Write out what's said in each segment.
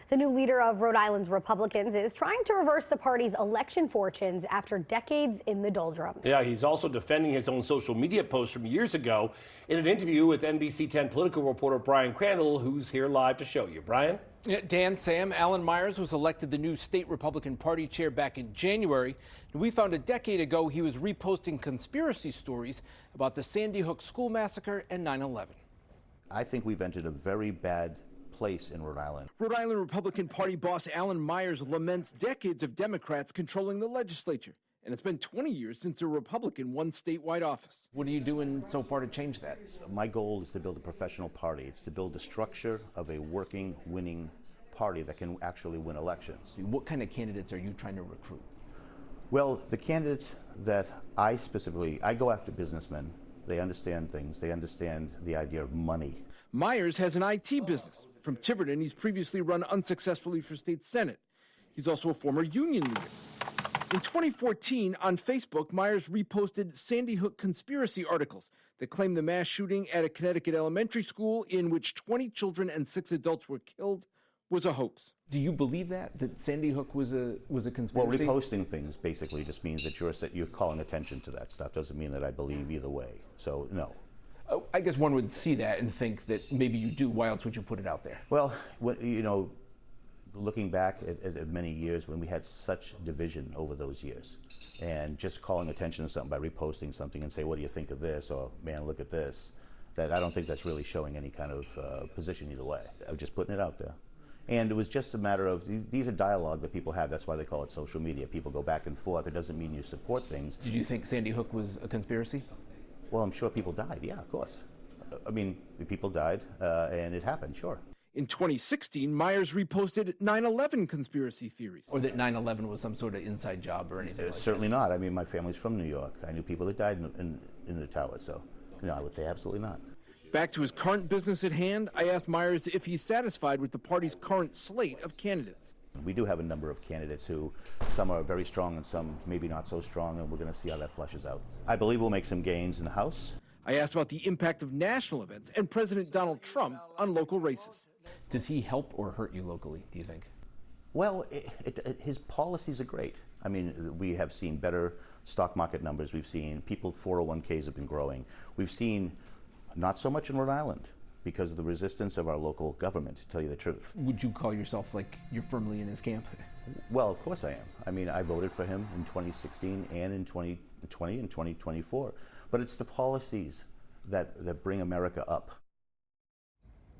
The new leader of Rhode Island's Republicans is trying to reverse the party's election fortunes after decades in the doldrums. Yeah, he's also defending his own social media posts from years ago in an interview with NBC 10 political reporter Brian Crandall, who's here live to show you. Brian? Yeah, Dan, Sam, Allyn Meyers was elected the new state Republican Party chair back in January. And we found a decade ago he was reposting conspiracy stories about the Sandy Hook school massacre and 9/11. I think we've entered a very bad place in Rhode Island. Rhode Island Republican Party boss Allyn Meyers laments decades of Democrats controlling the legislature. And it's been 20 years since a Republican won statewide office. What are you doing so far to change that? My goal is to build a professional party. It's to build the structure of a working, winning party that can actually win elections. What kind of candidates are you trying to recruit? Well, the candidates that I go after businessmen. They understand things. They understand the idea of money. Meyers has an IT business. From Tiverton, he's previously run unsuccessfully for state senate. He's also a former union leader. In 2014, on Facebook, Meyers reposted Sandy Hook conspiracy articles that claimed the mass shooting at a Connecticut elementary school in which 20 children and 6 adults were killed was a hoax. Do you believe that Sandy Hook was a conspiracy? Well, reposting things basically just means that you're calling attention to that stuff. Doesn't mean that I believe either way. So, no. Oh, I guess one would see that and think that maybe you do. Why else would you put it out there? Well, looking back at many years when we had such division over those years, and just calling attention to something by reposting something and say, what do you think of this? Or, man, look at this. That I don't think that's really showing any kind of position either way. I'm just putting it out there. And it was just a matter of, these are dialogue that people have. That's why they call it social media. People go back and forth. It doesn't mean you support things. Did you think Sandy Hook was a conspiracy? Well, I'm sure people died. Yeah, of course. I mean, people died, and it happened, sure. In 2016, Meyers reposted 9/11 conspiracy theories. Or that 9/11 was some sort of inside job or anything like that. Certainly not. I mean, my family's from New York. I knew people that died in the tower, so I would say absolutely not. Back to his current business at hand, I asked Meyers if he's satisfied with the party's current slate of candidates. We do have a number of candidates who, some are very strong and some maybe not so strong, and we're going to see how that fleshes out. I believe we'll make some gains in the House. I asked about the impact of national events and President Donald Trump on local races. Does he help or hurt you locally, do you think? Well, his policies are great. I mean, we have seen better stock market numbers. We've seen 401ks have been growing. We've seen not so much in Rhode Island because of the resistance of our local government, to tell you the truth. Would you call yourself like you're firmly in his camp? Well, of course I am. I mean, I voted for him in 2016 and in 2020 and 2024. But it's the policies that bring America up.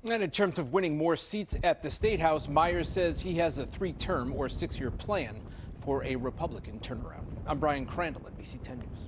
And in terms of winning more seats at the State House, Meyers says he has a 3-term or 6-year plan for a Republican turnaround. I'm Brian Crandall, NBC 10 News.